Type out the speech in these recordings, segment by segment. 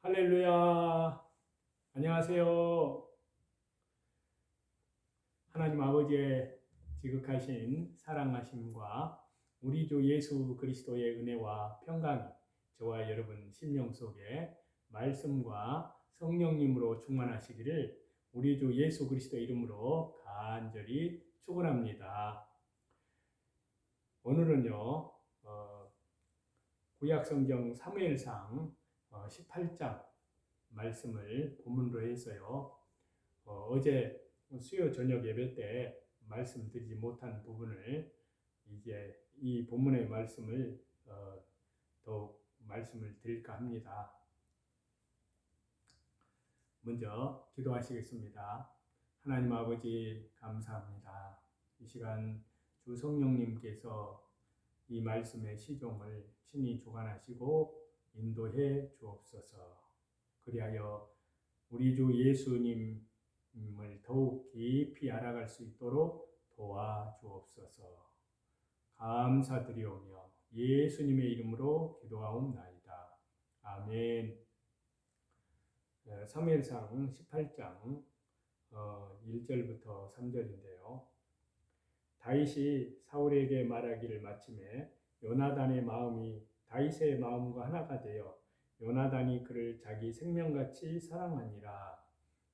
할렐루야. 안녕하세요. 하나님 아버지의 지극하신 사랑하심과 우리 주 예수 그리스도의 은혜와 평강이 저와 여러분 심령 속에 말씀과 성령님으로 충만하시기를 우리 주 예수 그리스도 이름으로 간절히 축원합니다. 오늘은요, 구약성경 사무엘상 18장 말씀을 본문으로 해서요. 어제 수요 저녁 예배 때 말씀드리지 못한 부분을 이제 이 본문의 말씀을 더욱 말씀을 드릴까 합니다. 먼저 기도하시겠습니다. 하나님 아버지 감사합니다. 이 시간 주 성령님께서 이 말씀의 시종을 친히 주관하시고 인도해 주옵소서. 그리하여 우리 주 예수님을 더욱 깊이 알아갈 수 있도록 도와주옵소서. 감사드리오며 예수님의 이름으로 기도하옵나이다. 아멘. 사무엘상 18장 1절부터 3절인데요. 다윗이 사울에게 말하기를 마침에 요나단의 마음이 다윗의 마음과 하나가 되어 요나단이 그를 자기 생명같이 사랑하니라.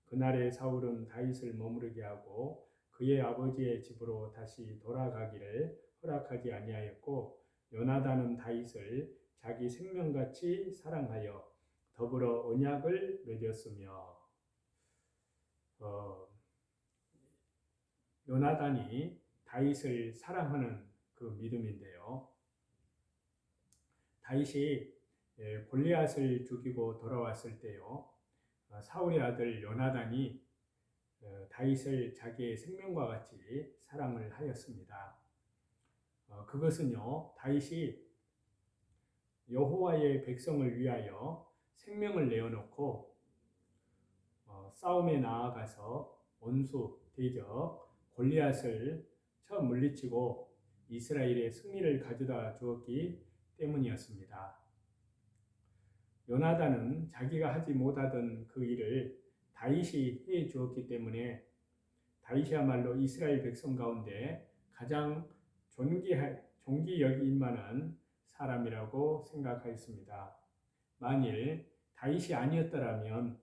그날에 사울은 다윗을 머무르게 하고 그의 아버지의 집으로 다시 돌아가기를 허락하지 아니하였고 요나단은 다윗을 자기 생명같이 사랑하여 더불어 언약을 맺었으며 요나단이 다윗을 사랑하는 그 믿음인데요. 다윗이 골리앗을 죽이고 돌아왔을 때요, 사울의 아들 요나단이 다윗을 자기의 생명과 같이 사랑을 하였습니다. 그것은요, 다윗이 여호와의 백성을 위하여 생명을 내어놓고 싸움에 나아가서 원수 대적 골리앗을 처음 물리치고 이스라엘의 승리를 가져다 주었기 때문이었습니다. 요나단은 자기가 하지 못하던 그 일을 다윗이 해 주었기 때문에 다윗이야말로 이스라엘 백성 가운데 가장 존귀 여길 만한 사람이라고 생각하였습니다. 만일 다윗이 아니었더라면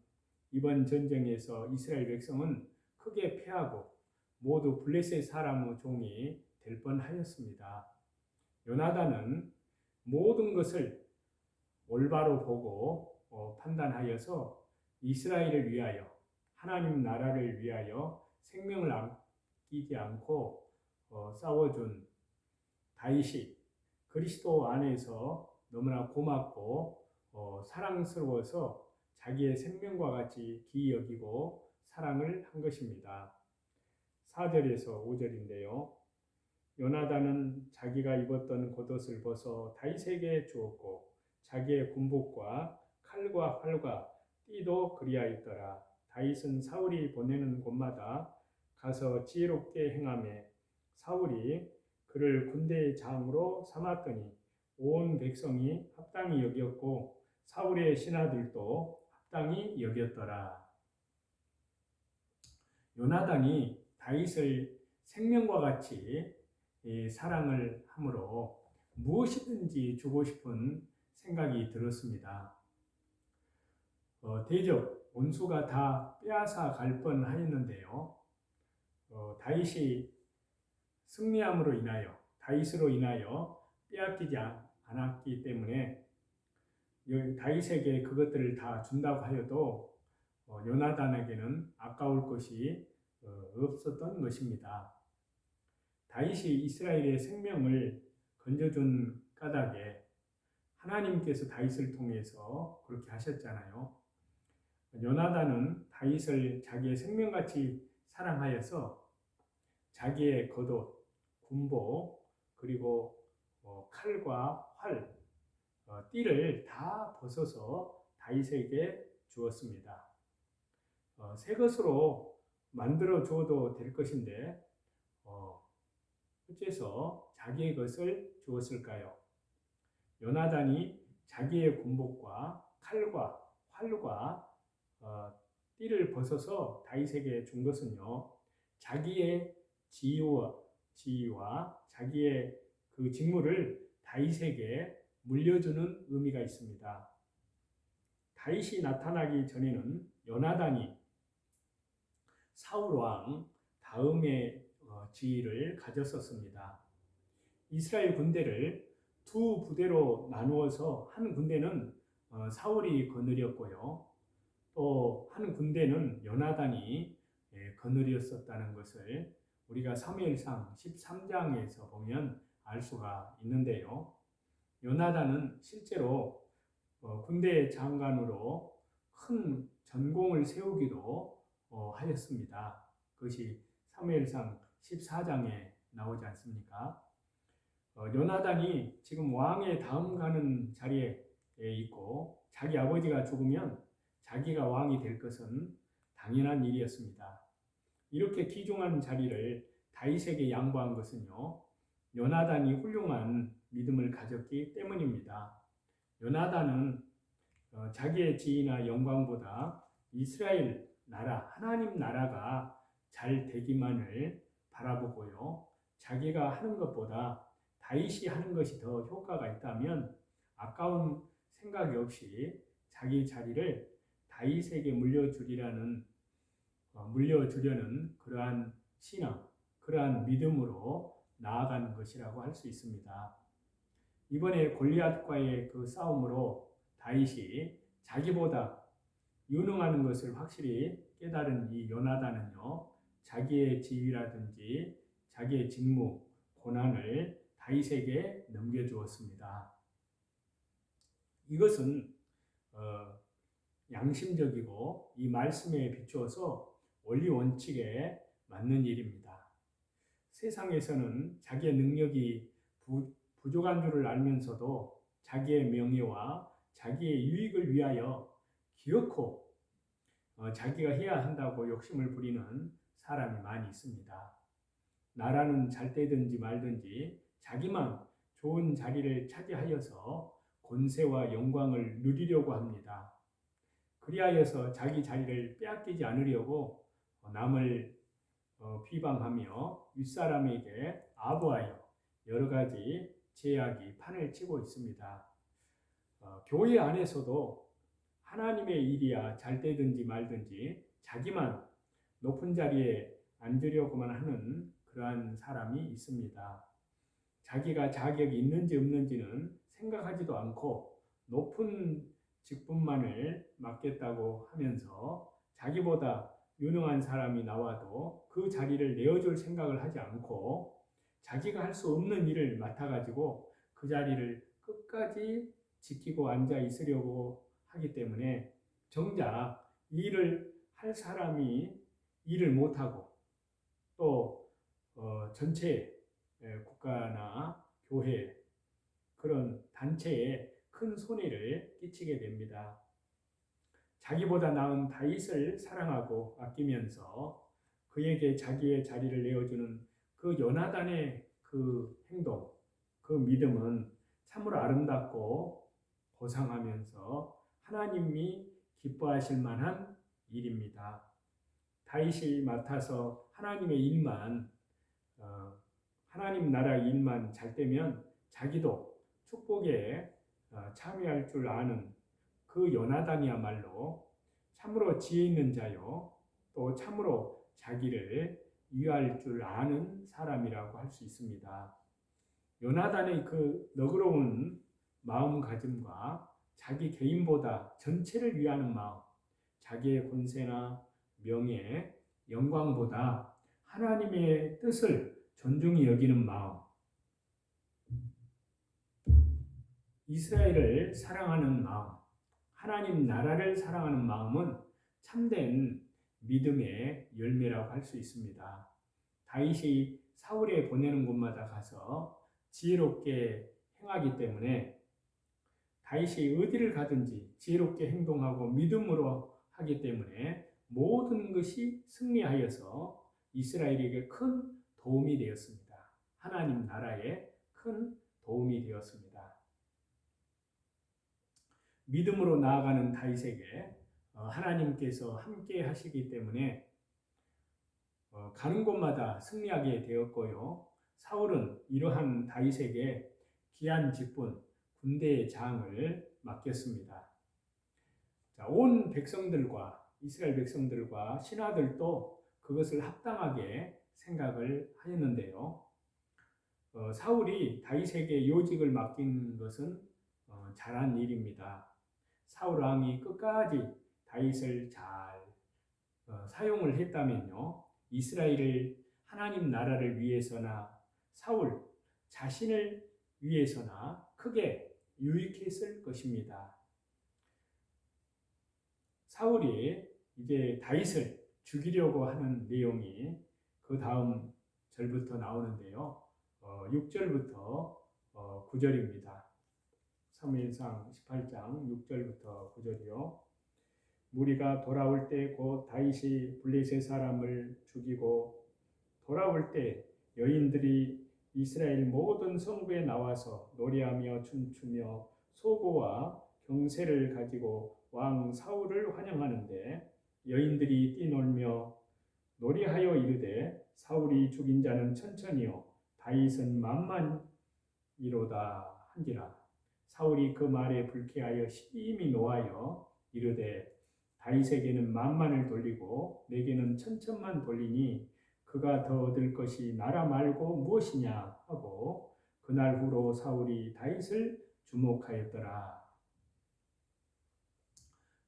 이번 전쟁에서 이스라엘 백성은 크게 패하고 모두 블레셋 사람의 종이 될 뻔하였습니다. 요나단은 모든 것을 올바로 보고 판단하여서 이스라엘을 위하여 하나님 나라를 위하여 생명을 아끼지 않고 싸워준 다윗이 그리스도 안에서 너무나 고맙고 사랑스러워서 자기의 생명과 같이 귀히 여기고 사랑을 한 것입니다. 4절에서 5절인데요. 요나단은 자기가 입었던 겉옷을 벗어 다윗에게 주었고 자기의 군복과 칼과 활과 띠도 그리하였더라. 다윗은 사울이 보내는 곳마다 가서 지혜롭게 행하매 사울이 그를 군대의 장으로 삼았더니 온 백성이 합당히 여겼고 사울의 신하들도 합당히 여겼더라. 요나단이 다윗을 생명과 같이 사랑을 함으로 무엇이든지 주고 싶은 생각이 들었습니다. 대적 원수가 다 빼앗아 갈 뻔하였는데요. 다윗이 승리함으로 인하여 다윗으로 인하여 빼앗기지 않았기 때문에 다윗에게 그것들을 다 준다고 하여도 요나단에게는 아까울 것이 없었던 것입니다. 다윗이 이스라엘의 생명을 건져준 까닭에 하나님께서 다윗을 통해서 그렇게 하셨잖아요. 요나단은 다윗을 자기의 생명같이 사랑하여서 자기의 겉옷, 군복, 그리고 칼과 활, 띠를 다 벗어서 다윗에게 주었습니다. 새 것으로 만들어 주어도 될 것인데 어째서 자기의 것을 주었을까요? 요나단이 자기의 군복과 칼과 활과 벗어서 다윗에게 준 것은요, 자기의 지위와 자기의 그 직무를 다윗에게 물려주는 의미가 있습니다. 다윗이 나타나기 전에는 요나단이 사울 왕 다음의 지위를 가졌었습니다. 이스라엘 군대를 두 부대로 나누어서 한 군대는 사울이 거느렸고요. 또 한 군대는 요나단이 거느렸었다는 것을 우리가 사무엘상 13장에서 보면 알 수가 있는데요. 요나단은 실제로 군대 장관으로 큰 전공을 세우기도 하였습니다. 그것이 사무엘상 14장에 나오지 않습니까? 요나단이 지금 왕의 다음 가는 자리에 있고 자기 아버지가 죽으면 자기가 왕이 될 것은 당연한 일이었습니다. 이렇게 귀중한 자리를 다윗에게 양보한 것은요, 요나단이 훌륭한 믿음을 가졌기 때문입니다. 요나단은 자기의 지위나 영광보다 이스라엘 나라, 하나님 나라가 잘 되기만을 바라보고요, 자기가 하는 것보다 다윗이 하는 것이 더 효과가 있다면 아까운 생각이 없이 자기 자리를 다윗에게 물려주려는 그러한 신앙, 그러한 믿음으로 나아가는 것이라고 할 수 있습니다. 이번에 골리앗과의 그 싸움으로 다윗이 자기보다 유능한 것을 확실히 깨달은 이 요나단은요, 자기의 지위라든지 자기의 직무, 고난을 다윗에게 넘겨주었습니다. 이것은 양심적이고 이 말씀에 비추어서 원리 원칙에 맞는 일입니다. 세상에서는 자기의 능력이 부족한 줄을 알면서도 자기의 명예와 자기의 유익을 위하여 기어코 자기가 해야 한다고 욕심을 부리는 사람이 많이 있습니다. 나라는 잘 되든지 말든지 자기만 좋은 자리를 차지하여서 권세와 영광을 누리려고 합니다. 그리하여서 자기 자리를 빼앗기지 않으려고 남을 비방하며 윗사람에게 아부하여 여러 가지 제약이 판을 치고 있습니다. 교회 안에서도 하나님의 일이야 잘 되든지 말든지 자기만 높은 자리에 앉으려고만 하는 그러한 사람이 있습니다. 자기가 자격이 있는지 없는지는 생각하지도 않고 높은 직분만을 맡겠다고 하면서 자기보다 유능한 사람이 나와도 그 자리를 내어줄 생각을 하지 않고 자기가 할 수 없는 일을 맡아가지고 그 자리를 끝까지 지키고 앉아 있으려고 하기 때문에 정작 일을 할 사람이 일을 못하고 또 전체 국가나 교회 그런 단체에 큰 손해를 끼치게 됩니다. 자기보다 나은 다윗을 사랑하고 아끼면서 그에게 자기의 자리를 내어주는 그 요나단의 그 행동, 그 믿음은 참으로 아름답고 고상하면서 하나님이 기뻐하실 만한 일입니다. 다윗이 맡아서 하나님의 일만, 하나님 나라 일만 잘 되면 자기도 축복에 참여할 줄 아는 그 요나단이야말로 참으로 지혜 있는 자요, 또 참으로 자기를 위할 줄 아는 사람이라고 할 수 있습니다. 요나단의 그 너그러운 마음가짐과 자기 개인보다 전체를 위하는 마음, 자기의 권세나 명예, 영광보다 하나님의 뜻을 존중히 여기는 마음, 이스라엘을 사랑하는 마음, 하나님 나라를 사랑하는 마음은 참된 믿음의 열매라고 할 수 있습니다. 다윗이 사울에 보내는 곳마다 가서 지혜롭게 행하기 때문에 다윗이 어디를 가든지 지혜롭게 행동하고 믿음으로 하기 때문에 모든 것이 승리하여서 이스라엘에게 큰 도움이 되었습니다. 하나님 나라에 큰 도움이 되었습니다. 믿음으로 나아가는 다윗에게 하나님께서 함께 하시기 때문에 가는 곳마다 승리하게 되었고요. 사울은 이러한 다윗에게 귀한 직분, 군대의 장을 맡겼습니다. 자, 온 백성들과 이스라엘 백성들과 신하들도 그것을 합당하게 생각을 하였는데요. 사울이 다윗에게 요직을 맡긴 것은 잘한 일입니다. 사울 왕이 끝까지 다윗을 잘 사용을 했다면요, 이스라엘을 하나님 나라를 위해서나 사울 자신을 위해서나 크게 유익했을 것입니다. 사울이 이제 다윗을 죽이려고 하는 내용이 그 다음 절부터 나오는데요. 6절부터 9절입니다. 사무엘상 18장 6절부터 9절이요. 무리가 돌아올 때 곧 다윗이 블레셋 사람을 죽이고 돌아올 때 여인들이 이스라엘 모든 성부에 나와서 노래하며 춤추며 소고와 경세를 가지고 왕 사울을 환영하는데 여인들이 뛰놀며 노래하여 이르되 사울이 죽인 자는 천천히요 다윗은 만만이로다 한지라. 사울이 그 말에 불쾌하여 심히 노하여 이르되 다윗에게는 만만을 돌리고 내게는 천천만 돌리니 그가 더 얻을 것이 나라 말고 무엇이냐 하고 그날 후로 사울이 다윗을 주목하였더라.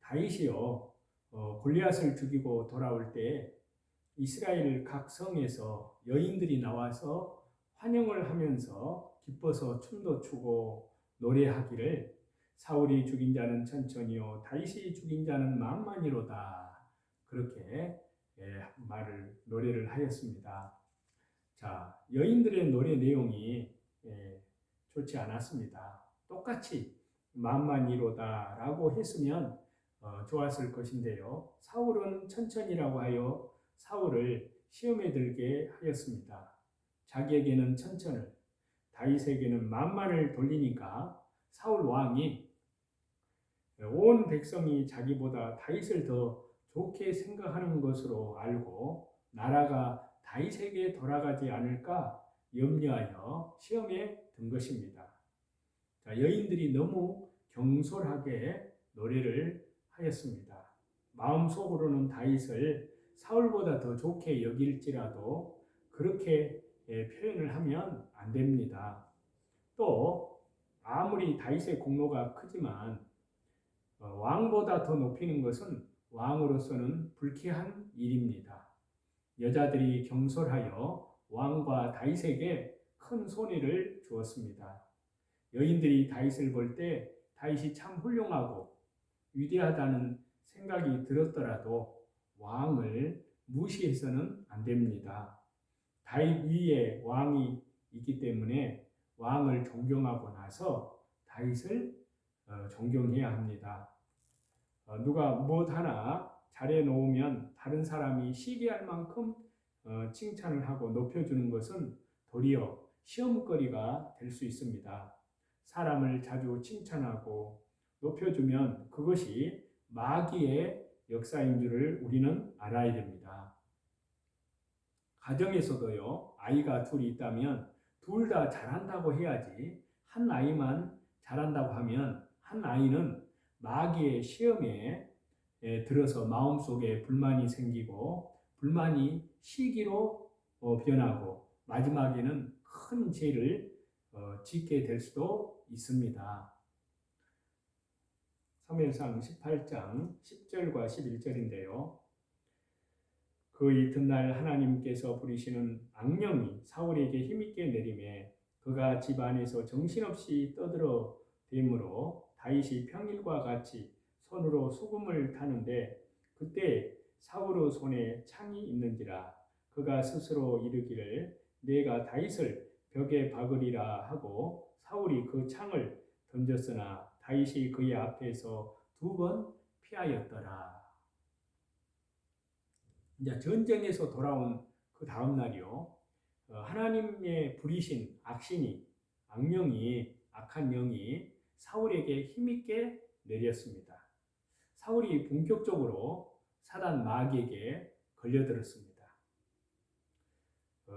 다윗이요 골리앗을 죽이고 돌아올 때 이스라엘 각 성에서 여인들이 나와서 환영을 하면서 기뻐서 춤도 추고 노래하기를 사울이 죽인 자는 천천히요 다윗이 죽인 자는 만만이로다 그렇게 노래를 하였습니다. 자, 여인들의 노래 내용이 좋지 않았습니다. 똑같이 만만이로다라고 했으면 좋았을 것인데요. 사울은 천천히라고 하여 사울을 시험에 들게 하였습니다. 자기에게는 천천을, 다윗에게는 만만을 돌리니까 사울 왕이 온 백성이 자기보다 다윗을 더 좋게 생각하는 것으로 알고 나라가 다윗에게 돌아가지 않을까 염려하여 시험에 든 것입니다. 자, 여인들이 너무 경솔하게 노래를 하였습니다. 마음속으로는 다윗을 사울보다 더 좋게 여길지라도 그렇게 표현을 하면 안 됩니다. 또 아무리 다윗의 공로가 크지만 왕보다 더 높이는 것은 왕으로서는 불쾌한 일입니다. 여자들이 경솔하여 왕과 다윗에게 큰 손해를 주었습니다. 여인들이 다윗을 볼 때 다윗이 참 훌륭하고 위대하다는 생각이 들었더라도 왕을 무시해서는 안 됩니다. 다윗 위에 왕이 있기 때문에 왕을 존경하고 나서 다윗을 존경해야 합니다. 누가 무엇 하나 잘해 놓으면 다른 사람이 시기할 만큼 칭찬을 하고 높여주는 것은 도리어 시험거리가 될 수 있습니다. 사람을 자주 칭찬하고 높여주면 그것이 마귀의 역사인 줄을 우리는 알아야 됩니다. 가정에서도요, 아이가 둘이 있다면 둘 다 잘한다고 해야지 한 아이만 잘한다고 하면 한 아이는 마귀의 시험에 들어서 마음속에 불만이 생기고 불만이 시기로 변하고 마지막에는 큰 죄를 짓게 될 수도 있습니다. 사무엘상 18장 10절과 11절인데요. 그 이튿날 하나님께서 부리시는 악령이 사울에게 힘있게 내림에 그가 집 안에서 정신없이 떠들어 댐으로 다윗이 평일과 같이 손으로 수금을 타는데 그때 사울의 손에 창이 있는지라 그가 스스로 이르기를 내가 다윗을 벽에 박으리라 하고 사울이 그 창을 던졌으나 다윗이 그의 앞에서 2번 피하였더라. 이제 전쟁에서 돌아온 그 다음 날이요. 하나님의 부리신 악한 영이 사울에게 힘있게 내렸습니다. 사울이 본격적으로 사단 마귀에게 걸려들었습니다.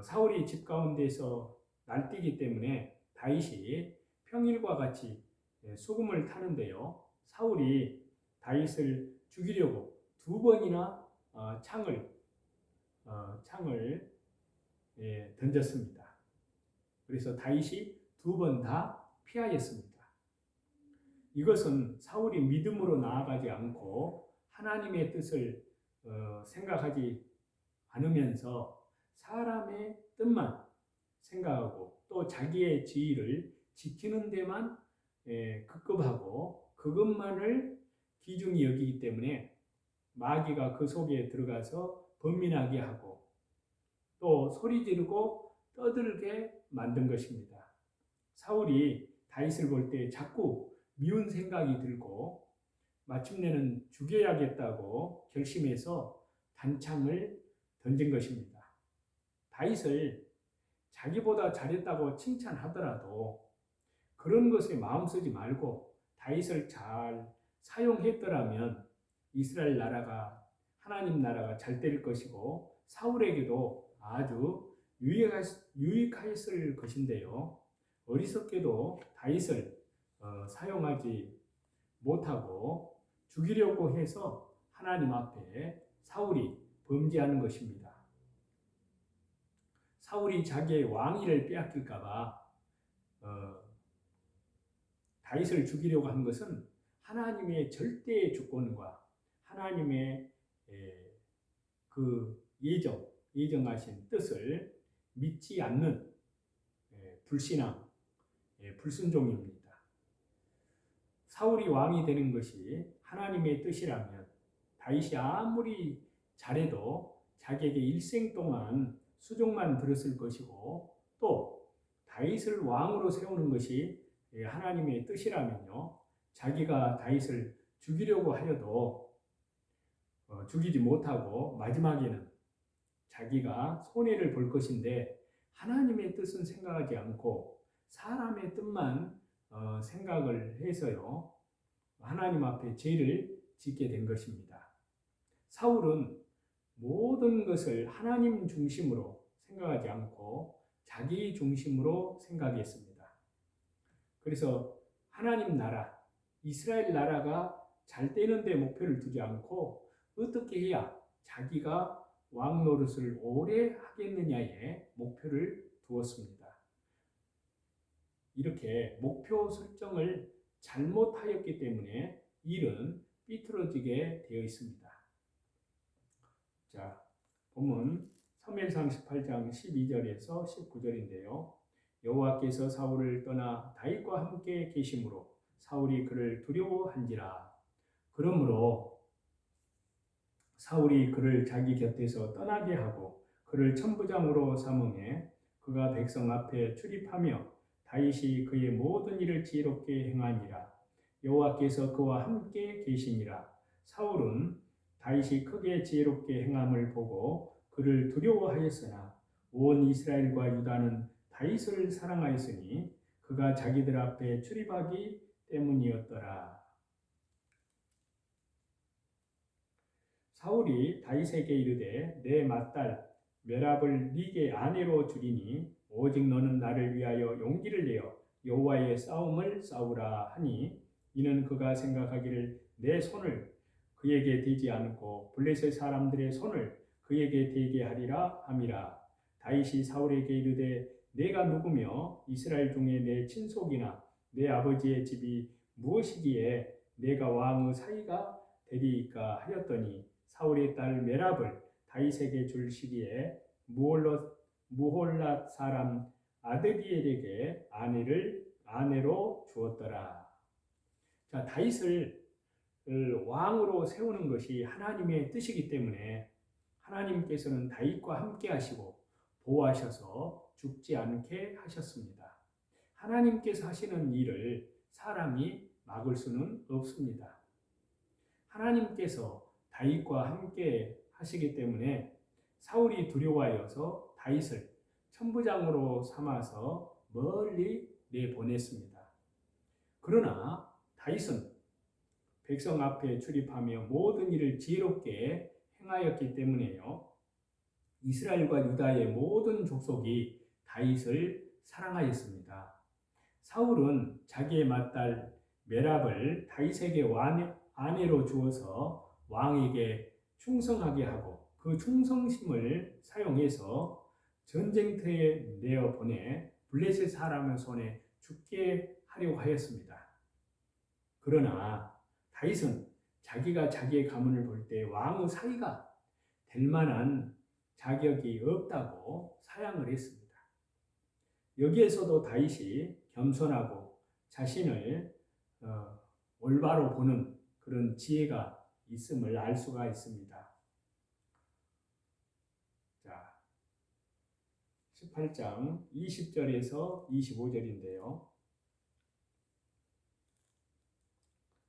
사울이 집 가운데서 날뛰기 때문에 다윗이 평일과 같이 수금을 타는데요. 사울이 다윗을 죽이려고 두 번이나 창을 던졌습니다. 그래서 다윗이 두 번 다 피하였습니다. 이것은 사울이 믿음으로 나아가지 않고 하나님의 뜻을 생각하지 않으면서 사람의 뜻만 생각하고 또 자기의 지위를 지키는 데만 급급하고 그것만을 귀중히 여기기 때문에 마귀가 그 속에 들어가서 번민하게 하고 또 소리 지르고 떠들게 만든 것입니다. 사울이 다윗을 볼 때 자꾸 미운 생각이 들고 마침내는 죽여야겠다고 결심해서 단창을 던진 것입니다. 다윗을 자기보다 잘했다고 칭찬하더라도 그런 것에 마음 쓰지 말고 다윗을 잘 사용했더라면 이스라엘 나라가 하나님 나라가 잘 될 것이고 사울에게도 아주 유익하였을 것인데요. 어리석게도 다윗을 사용하지 못하고 죽이려고 해서 하나님 앞에 사울이 범죄하는 것입니다. 사울이 자기의 왕위를 빼앗길까봐 다윗을 죽이려고 한 것은 하나님의 절대의 주권과 하나님의 그 예정하신 뜻을 믿지 않는 불신앙, 불순종입니다. 사울이 왕이 되는 것이 하나님의 뜻이라면 다윗이 아무리 잘해도 자기에게 일생 동안 수종만 들었을 것이고 또 다윗을 왕으로 세우는 것이 하나님의 뜻이라면요. 자기가 다윗을 죽이려고 하여도 죽이지 못하고 마지막에는 자기가 손해를 볼 것인데 하나님의 뜻은 생각하지 않고 사람의 뜻만 생각을 해서요. 하나님 앞에 죄를 짓게 된 것입니다. 사울은 모든 것을 하나님 중심으로 생각하지 않고 자기 중심으로 생각했습니다. 그래서 하나님 나라, 이스라엘 나라가 잘 되는 데 목표를 두지 않고 어떻게 해야 자기가 왕 노릇을 오래 하겠느냐에 목표를 두었습니다. 이렇게 목표 설정을 잘못하였기 때문에 일은 삐뚤어지게 되어 있습니다. 자, 본문 사무엘상 18장 12절에서 19절인데요. 여호와께서 사울을 떠나 다윗과 함께 계심으로 사울이 그를 두려워한지라. 그러므로 사울이 그를 자기 곁에서 떠나게 하고 그를 천부장으로 삼음에 그가 백성 앞에 출입하며 다윗이 그의 모든 일을 지혜롭게 행하니라. 여호와께서 그와 함께 계시니라. 사울은 다윗이 크게 지혜롭게 행함을 보고 그를 두려워하였으나 온 이스라엘과 유다는 다윗을 사랑하였으니 그가 자기들 앞에 출입하기 때문이었더라. 사울이 다윗에게 이르되 내 맏딸 메랍을 네게 아내로 주리니 오직 너는 나를 위하여 용기를 내어 여호와의 싸움을 싸우라 하니 이는 그가 생각하기를 내 손을 그에게 대지 않고 블레셋 사람들의 손을 그에게 대게 하리라 함이라. 다윗이 사울에게 이르되 내가 누구며 이스라엘 중에 내 친속이나 내 아버지의 집이 무엇이기에 내가 왕의 사위가 되리이까 하였더니 사울의 딸 메랍을 다윗에게 줄 시기에 무홀랏 사람 아드비엘에게 아내로 주었더라. 자, 다윗을 왕으로 세우는 것이 하나님의 뜻이기 때문에 하나님께서는 다윗과 함께 하시고 보호하셔서 죽지 않게 하셨습니다. 하나님께서 하시는 일을 사람이 막을 수는 없습니다. 하나님께서 다윗과 함께 하시기 때문에 사울이 두려워하여서 다윗을 천부장으로 삼아서 멀리 내보냈습니다. 그러나 다윗은 백성 앞에 출입하며 모든 일을 지혜롭게 행하였기 때문에요. 이스라엘과 유다의 모든 족속이 다윗을 사랑하였습니다. 사울은 자기의 맏딸 메랍을 다윗에게 아내로 주어서 왕에게 충성하게 하고 그 충성심을 사용해서 전쟁터에 내어 보내 블레셋 사람의 손에 죽게 하려고 하였습니다. 그러나 다윗은 자기가 자기의 가문을 볼 때 왕의 사위가 될 만한 자격이 없다고 사양을 했습니다. 여기에서도 다윗이 겸손하고 자신을 올바로 보는 그런 지혜가 있음을 알 수가 있습니다. 자, 18장 20절에서 25절인데요.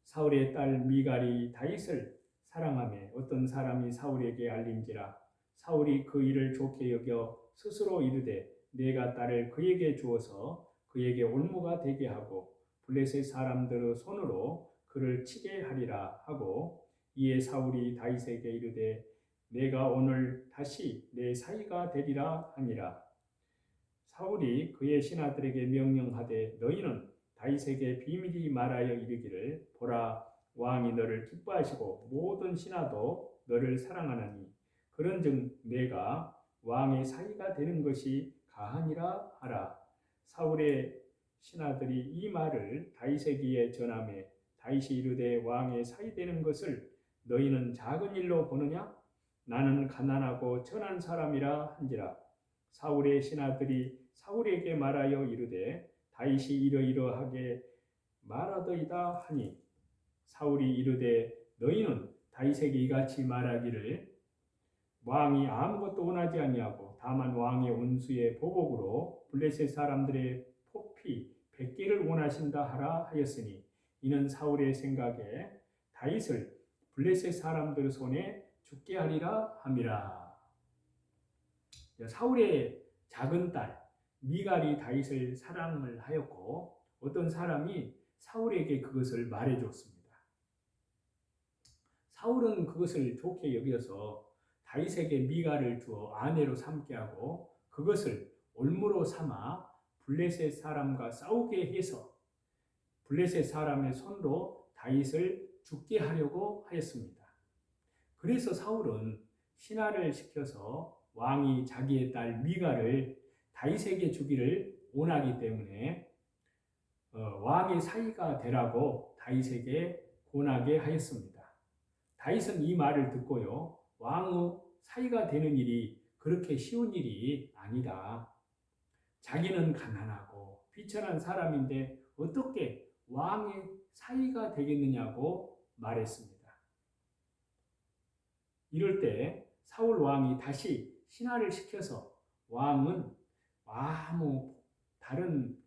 사울의 딸 미갈이 다윗을 사랑하며 어떤 사람이 사울에게 알림지라 사울이 그 일을 좋게 여겨 스스로 이르되 내가 딸을 그에게 주어서 그에게 올무가 되게 하고 블레셋 사람들의 손으로 그를 치게 하리라 하고 이에 사울이 다윗에게 이르되 내가 오늘 다시 내 사위가 되리라 하니라. 사울이 그의 신하들에게 명령하되 너희는 다윗에게 비밀히 말하여 이르기를 보라 왕이 너를 기뻐하시고 모든 신하도 너를 사랑하나니 그런즉 내가 왕의 사위가 되는 것이 가하니라 하라. 사울의 신하들이 이 말을 다윗에게 전하매 다윗이 이르되 왕의 사위 되는 것을 너희는 작은 일로 보느냐? 나는 가난하고 천한 사람이라 한지라. 사울의 신하들이 사울에게 말하여 이르되 다윗이 이러이러하게 말하더이다 하니 사울이 이르되 너희는 다윗에게 이같이 말하기를 왕이 아무것도 원하지 아니하고 다만 왕의 원수의 보복으로 블레셋 사람들의 포피 100개를 원하신다 하라 하였으니 이는 사울의 생각에 다윗을 블레셋 사람들 손에 죽게 하리라 함이라. 사울의 작은 딸 미갈이 다윗을 사랑을 하였고 어떤 사람이 사울에게 그것을 말해줬습니다. 사울은 그것을 좋게 여겨서 다윗에게 미갈을 주어 아내로 삼게 하고 그것을 올무로 삼아 블레셋 사람과 싸우게 해서 블레셋 사람의 손으로 다윗을 죽게 하려고 하였습니다. 그래서 사울은 신하를 시켜서 왕이 자기의 딸 미갈을 다윗에게 주기를 원하기 때문에 왕의 사위가 되라고 다윗에게 권하게 하였습니다. 다윗은 이 말을 듣고요. 왕의 사위가 되는 일이 그렇게 쉬운 일이 아니다. 자기는 가난하고 비천한 사람인데 어떻게 왕의 사위가 되겠느냐고 말했습니다. 이럴 때 사울 왕이 다시 신하를 시켜서 왕은 아무 다른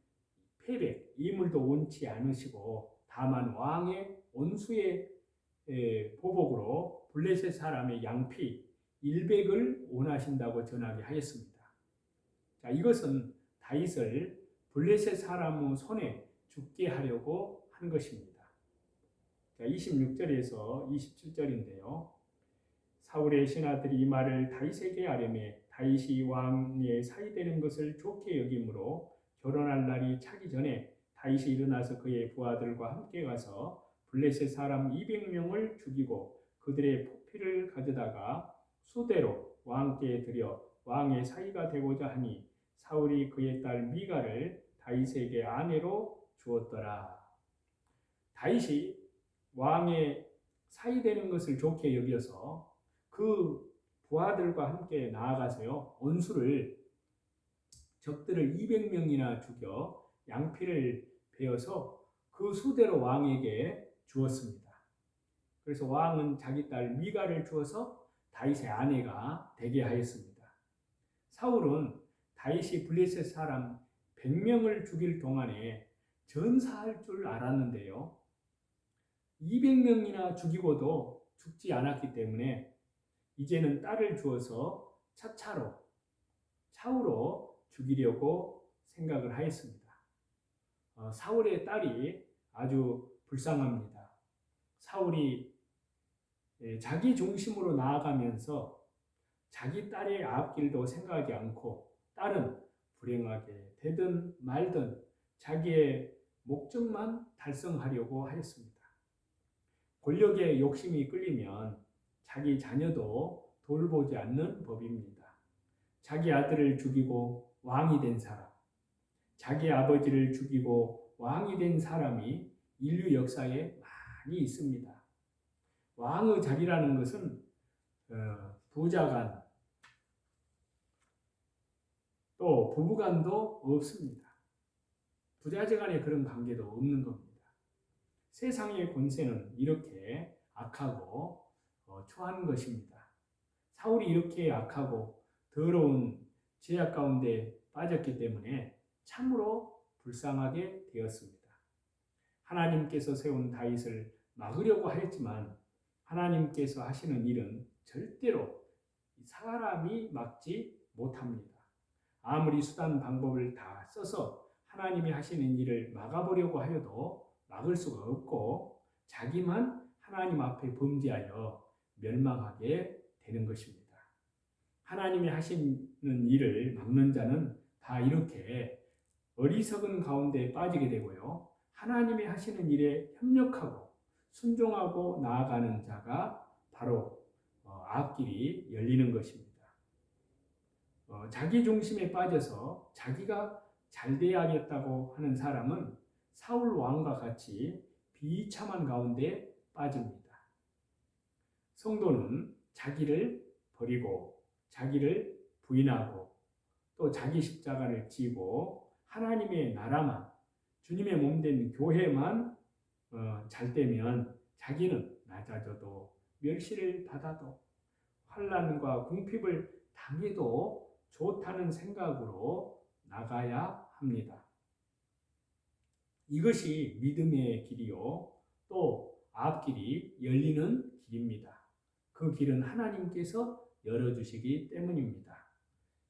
패배, 이물도 원치 않으시고 다만 왕의 원수의 보복으로 블레셋 사람의 양피 100을 원하신다고 전하게 하였습니다. 자, 이것은 다윗을 블레셋 사람의 손에 죽게 하려고 한 것입니다. 자, 26절에서 27절인데요. 사울의 신하들이 이 말을 다윗에게 아뢰매 다윗이 왕의 사위 되는 것을 좋게 여김으로 결혼할 날이 차기 전에 다윗이 일어나서 그의 부하들과 함께 가서 블레셋 사람 200명을 죽이고 그들의 포피를 가져다가 수대로 왕께 드려 왕의 사위가 되고자 하니 사울이 그의 딸 미갈을 다윗에게 아내로 주었더라. 다윗이 왕의 사위 되는 것을 좋게 여겨서 그 부하들과 함께 나아가서요 원수를 적들을 200명이나 죽여 양피를 베어서 그 수대로 왕에게 주었습니다. 그래서 왕은 자기 딸 미갈을 주어서 다윗의 아내가 되게 하였습니다. 사울은 다윗이 블레셋 사람 100명을 죽일 동안에 전사할 줄 알았는데요. 200명이나 죽이고도 죽지 않았기 때문에 이제는 딸을 주어서 차후로 죽이려고 생각을 하였습니다. 사울의 딸이 아주 불쌍합니다. 사울이 자기 중심으로 나아가면서 자기 딸의 앞길도 생각하지 않고 딸은 불행하게 되든 말든 자기의 목적만 달성하려고 하였습니다. 권력에 욕심이 끌리면 자기 자녀도 돌보지 않는 법입니다. 자기 아들을 죽이고 왕이 된 사람, 자기 아버지를 죽이고 왕이 된 사람이 인류 역사에 많이 있습니다. 왕의 자리라는 것은 부자간 또 부부간도 없습니다. 부자재간의 그런 관계도 없는 겁니다. 세상의 권세는 이렇게 악하고 추한 것입니다. 사울이 이렇게 악하고 더러운 죄악 가운데 빠졌기 때문에 참으로 불쌍하게 되었습니다. 하나님께서 세운 다윗을 막으려고 하였지만 하나님께서 하시는 일은 절대로 사람이 막지 못합니다. 아무리 수단 방법을 다 써서 하나님이 하시는 일을 막아보려고 하여도 막을 수가 없고 자기만 하나님 앞에 범죄하여 멸망하게 되는 것입니다. 하나님이 하시는 일을 막는 자는 다 이렇게 어리석은 가운데 빠지게 되고요. 하나님이 하시는 일에 협력하고 순종하고 나아가는 자가 바로 앞길이 열리는 것입니다. 자기 중심에 빠져서 자기가 잘 돼야겠다고 하는 사람은 사울 왕과 같이 비참한 가운데 빠집니다. 성도는 자기를 버리고 자기를 부인하고 또 자기 십자가를 지고 하나님의 나라만 주님의 몸된 교회만 잘 되면 자기는 낮아져도 멸시를 받아도 환난과 궁핍을 당해도 좋다는 생각으로 나가야 합니다. 이것이 믿음의 길이요 또 앞길이 열리는 길입니다. 그 길은 하나님께서 열어주시기 때문입니다.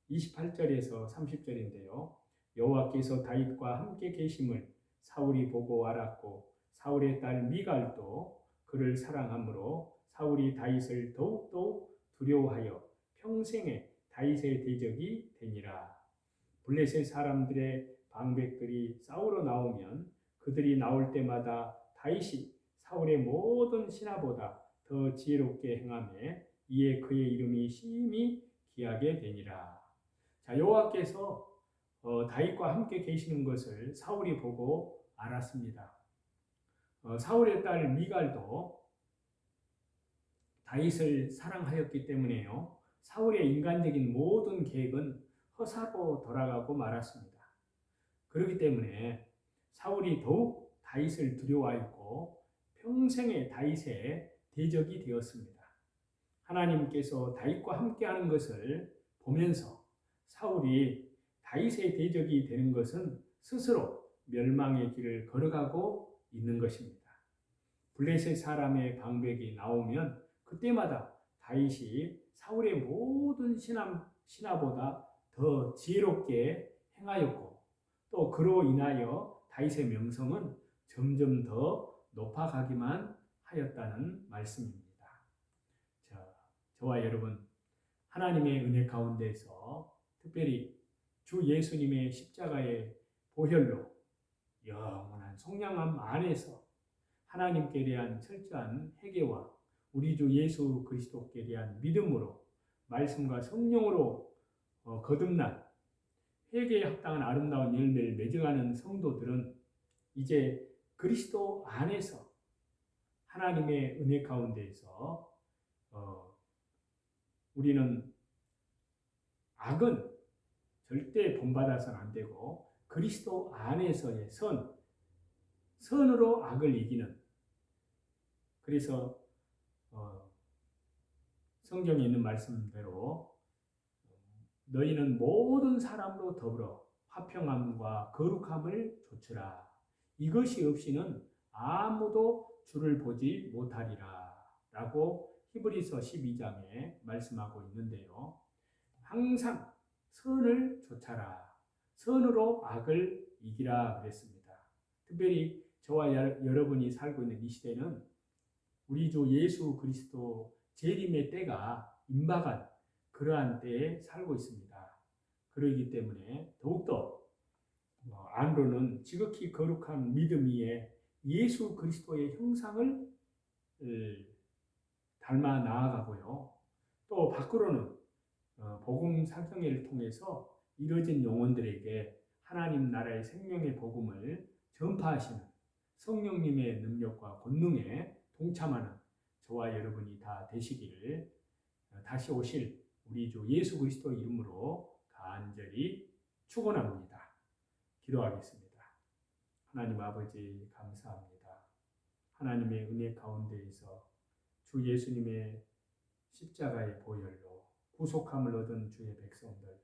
28절에서 30절인데요. 여호와께서 다윗과 함께 계심을 사울이 보고 알았고 사울의 딸 미갈도 그를 사랑하므로 사울이 다윗을 더욱더욱 두려워하여 평생에 다윗의 대적이 되니라. 블레셋 사람들의 방백들이 싸우러 나오면 그들이 나올 때마다 다윗이 사울의 모든 신하보다 더 지혜롭게 행하며 이에 그의 이름이 심히 귀하게 되니라. 자, 여호와께서 다윗과 함께 계시는 것을 사울이 보고 알았습니다. 사울의 딸 미갈도 다윗을 사랑하였기 때문에요. 사울의 인간적인 모든 계획은 허사로 돌아가고 말았습니다. 그렇기 때문에 사울이 더욱 다윗을 두려워하였고 평생의 다윗의 대적이 되었습니다. 하나님께서 다윗과 함께하는 것을 보면서 사울이 다윗의 대적이 되는 것은 스스로 멸망의 길을 걸어가고 있는 것입니다. 블레셋 사람의 방백이 나오면 그때마다 다윗이 사울의 모든 신하보다 더 지혜롭게 행하였고 또 그로 인하여 다윗의 명성은 점점 더 높아가기만 하였다는 말씀입니다. 저와 여러분, 하나님의 은혜 가운데서 특별히 주 예수님의 십자가의 보혈로 영원한 속량함 안에서 하나님께 대한 철저한 회개와 우리 주 예수 그리스도께 대한 믿음으로 말씀과 성령으로 거듭난 회개에 합당한 아름다운 열매를 맺어가는 성도들은 이제 그리스도 안에서 하나님의 은혜 가운데에서 우리는 악은 절대 본받아서는 안 되고 그리스도 안에서의 선으로 악을 이기는, 그래서 성경에 있는 말씀대로 너희는 모든 사람으로 더불어 화평함과 거룩함을 좇으라. 이것이 없이는 아무도 주를 보지 못하리라 라고 히브리서 12장에 말씀하고 있는데요. 항상 선을 좇아라. 선으로 악을 이기라 그랬습니다. 특별히 저와 여러분이 살고 있는 이 시대는 우리 주 예수 그리스도 재림의 때가 임박한 그러한 때에 살고 있습니다. 그러기 때문에 더욱더 안으로는 지극히 거룩한 믿음 위에 예수 그리스도의 형상을 닮아 나아가고요. 또 밖으로는 복음 상경회를 통해서 이뤄진 영혼들에게 하나님 나라의 생명의 복음을 전파하시는 성령님의 능력과 권능에 동참하는 저와 여러분이 다 되시기를 다시 오실 우리 주 예수 그리스도 이름으로 간절히 축원합니다. 기도하겠습니다. 하나님 아버지 감사합니다. 하나님의 은혜 가운데에서 주 예수님의 십자가의 보혈로 구속함을 얻은 주의 백성들,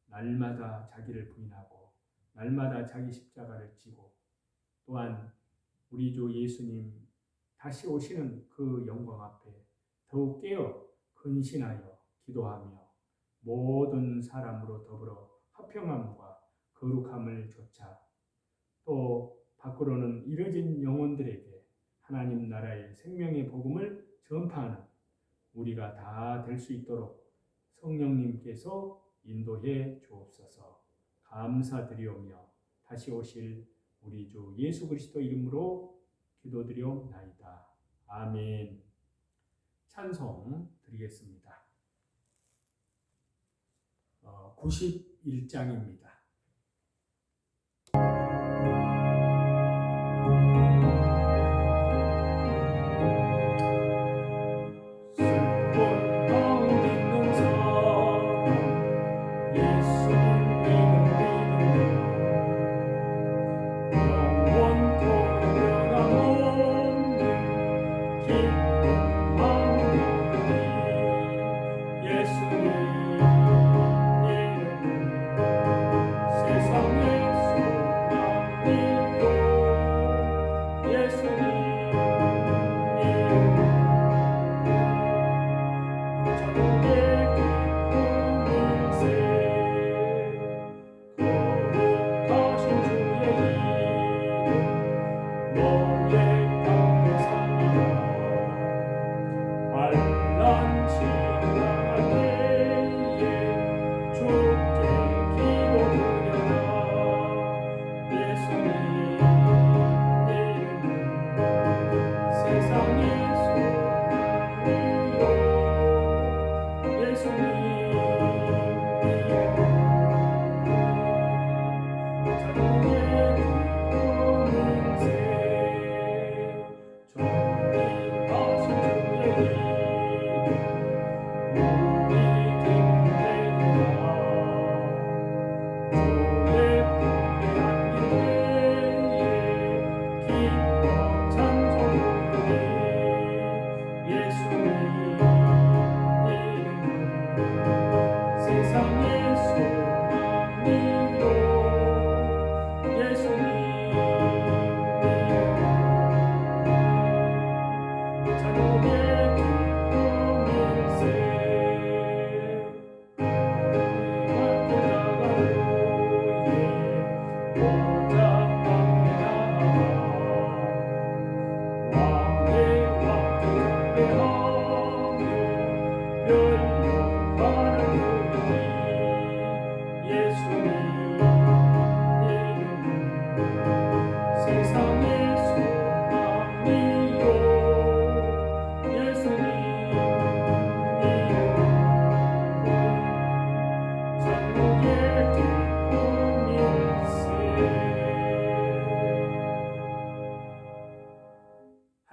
날마다 자기를 부인하고 날마다 자기 십자가를 지고 또한 우리 주 예수님 다시 오시는 그 영광 앞에 더욱 깨어 근신하여 기도하며 모든 사람으로 더불어 화평함과 거룩함을 좇아 또 밖으로는 이뤄진 영혼들에게 하나님 나라의 생명의 복음을 전파하는 우리가 다 될 수 있도록 성령님께서 인도해 주옵소서. 감사드리오며 다시 오실 우리 주 예수 그리스도 이름으로 기도드리옵나이다. 아멘. 찬송 드리겠습니다. 91장입니다.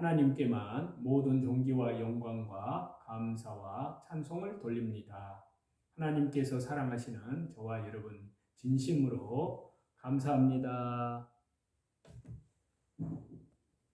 하나님께만 모든 존귀와 영광과 감사와 찬송을 돌립니다. 하나님께서 사랑하시는 저와 여러분 진심으로 감사합니다.